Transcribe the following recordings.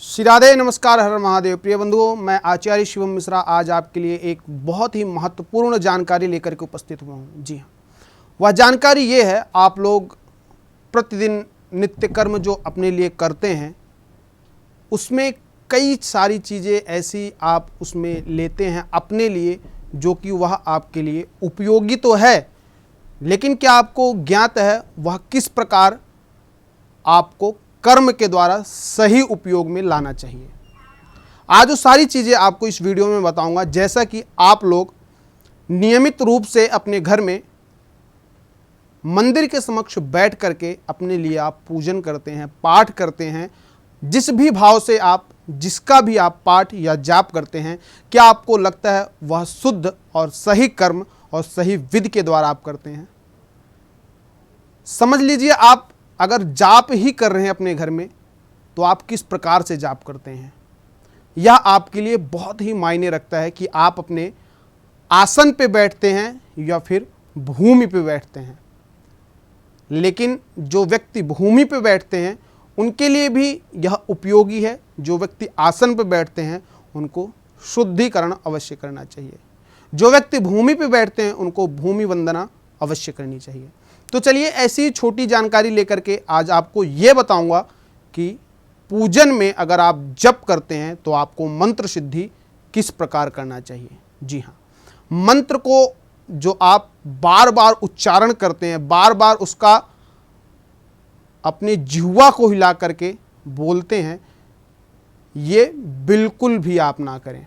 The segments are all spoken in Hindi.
श्री राधे, नमस्कार, हर महादेव। प्रिय बंधुओं, मैं आचार्य शिवम मिश्रा आज आपके लिए एक बहुत ही महत्वपूर्ण जानकारी लेकर के उपस्थित हुआ हूँ। जी हाँ, वह जानकारी ये है, आप लोग प्रतिदिन नित्य कर्म जो अपने लिए करते हैं उसमें कई सारी चीज़ें ऐसी आप उसमें लेते हैं अपने लिए जो कि वह आपके लिए उपयोगी तो है, लेकिन क्या आपको ज्ञात है वह किस प्रकार आपको कर्म के द्वारा सही उपयोग में लाना चाहिए। आज वो सारी चीज़ें आपको इस वीडियो में बताऊंगा। जैसा कि आप लोग नियमित रूप से अपने घर में मंदिर के समक्ष बैठ करके अपने लिए आप पूजन करते हैं, पाठ करते हैं, जिस भी भाव से आप जिसका भी आप पाठ या जाप करते हैं, क्या आपको लगता है वह शुद्ध और सही कर्म और सही विधि के द्वारा आप करते हैं? समझ लीजिए, आप अगर जाप ही कर रहे हैं अपने घर में तो आप किस प्रकार से जाप करते हैं, यह आपके लिए बहुत ही मायने रखता है कि आप अपने आसन पे बैठते हैं या फिर भूमि पे बैठते हैं। लेकिन जो व्यक्ति भूमि पे बैठते हैं उनके लिए भी यह उपयोगी है। जो व्यक्ति आसन पे बैठते हैं उनको शुद्धिकरण अवश्य करना चाहिए। जो व्यक्ति भूमि पे बैठते हैं उनको भूमि वंदना अवश्य करनी चाहिए। तो चलिए, ऐसी छोटी जानकारी लेकर के आज आपको ये बताऊंगा कि पूजन में अगर आप जप करते हैं तो आपको मंत्र सिद्धि किस प्रकार करना चाहिए। जी हाँ, मंत्र को जो आप बार बार उच्चारण करते हैं, बार बार उसका अपने जिह्वा को हिला करके बोलते हैं, ये बिल्कुल भी आप ना करें।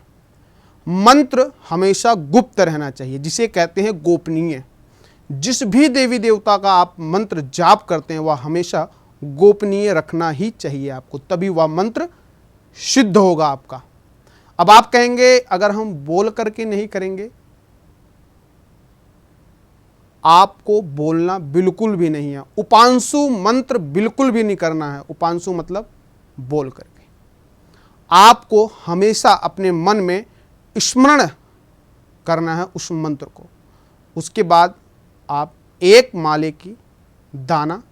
मंत्र हमेशा गुप्त रहना चाहिए, जिसे कहते हैं गोपनीय। जिस भी देवी देवता का आप मंत्र जाप करते हैं वह हमेशा गोपनीय रखना ही चाहिए आपको, तभी वह मंत्र सिद्ध होगा आपका। अब आप कहेंगे अगर हम बोल करके नहीं करेंगे, आपको बोलना बिल्कुल भी नहीं है। उपांशु मंत्र बिल्कुल भी नहीं करना है। उपांशु मतलब बोल करके। आपको हमेशा अपने मन में स्मरण करना है उस मंत्र को। उसके बाद आप एक माले की दाना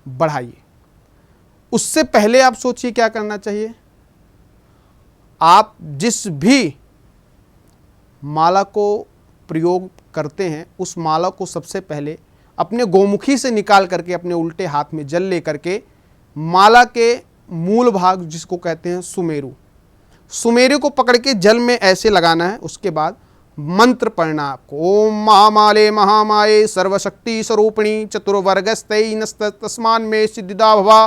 बढ़ाइए। उससे पहले आप सोचिए क्या करना चाहिए। आप जिस भी माला को प्रयोग करते हैं उस माला को सबसे पहले अपने गोमुखी से निकाल करके अपने उल्टे हाथ में जल लेकर के माला के मूल भाग, जिसको कहते हैं सुमेरु, सुमेरु को पकड़ के जल में ऐसे लगाना है। उसके बाद मंत्र पढ़ना आपको। ओम महामाले महामाये सर्वशक्ति स्वरूपिणी चतुर्वर्गस्तै नस्तस्मान में सिद्धिदा भवा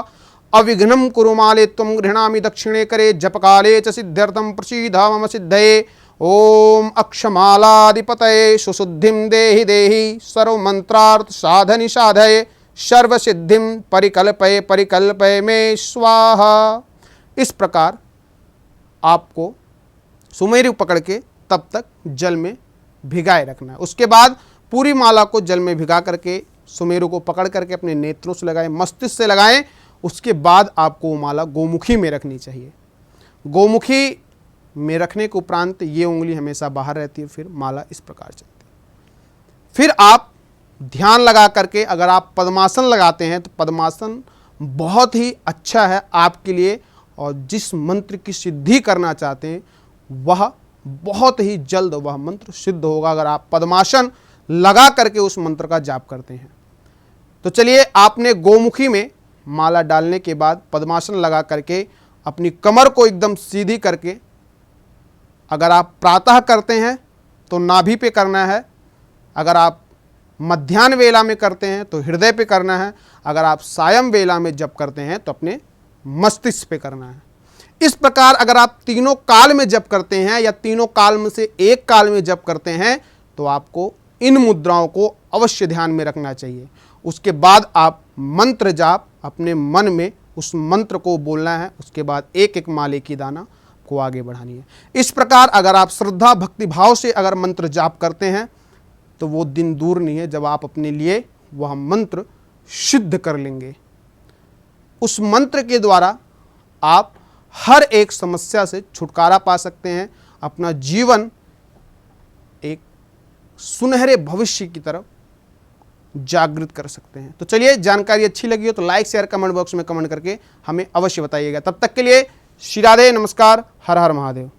अविघ्नं कुरु माले त्वं गृह्णामि दक्षिणे करे जपकाले च सिद्ध्यर्थं प्रसीदा मम सिद्धये। ओम अक्षमालाधिपतये सुशुद्धिं देहि देहि सर्वमंत्रार्थ साधनि साधये सर्वसिद्धिं परिकल्पये परिकल्पये मे स्वाहा। इस प्रकार आपको सुमेरु पकड़ के तब तक जल में भिगाए रखना है। उसके बाद पूरी माला को जल में भिगा करके सुमेरु को पकड़ करके अपने नेत्रों से लगाएं, मस्तिष्क से लगाएं। उसके बाद आपको वो माला गोमुखी में रखनी चाहिए। गोमुखी में रखने के उपरांत ये उंगली हमेशा बाहर रहती है, फिर माला इस प्रकार चलती है। फिर आप ध्यान लगा करके अगर आप पद्मासन लगाते हैं तो पद्मासन बहुत ही अच्छा है आपके लिए, और जिस मंत्र की सिद्धि करना चाहते हैं वह बहुत ही जल्द वह मंत्र सिद्ध होगा अगर आप पद्मासन लगा करके उस मंत्र का जाप करते हैं। तो चलिए, आपने गोमुखी में माला डालने के बाद पद्मासन लगा करके अपनी कमर को एकदम सीधी करके, अगर आप प्रातः करते हैं तो नाभि पे करना है, अगर आप मध्याह्न वेला में करते हैं तो हृदय पे करना है, अगर आप सायं वेला में जप करते हैं तो अपने मस्तिष्क पे करना है। इस प्रकार अगर आप तीनों काल में जप करते हैं या तीनों काल में से एक काल में जप करते हैं तो आपको इन मुद्राओं को अवश्य ध्यान में रखना चाहिए। उसके बाद आप मंत्र जाप अपने मन में उस मंत्र को बोलना है। उसके बाद एक एक माले की दाना को आगे बढ़ानी है। इस प्रकार अगर आप श्रद्धा भक्ति भाव से अगर मंत्र जाप करते हैं तो वो दिन दूर नहीं है जब आप अपने लिए वह मंत्र सिद्ध कर लेंगे। उस मंत्र के द्वारा आप हर एक समस्या से छुटकारा पा सकते हैं, अपना जीवन एक सुनहरे भविष्य की तरफ जागृत कर सकते हैं। तो चलिए, जानकारी अच्छी लगी हो तो लाइक शेयर कमेंट बॉक्स में कमेंट करके हमें अवश्य बताइएगा। तब तक के लिए श्री राधे, नमस्कार, हर हर महादेव।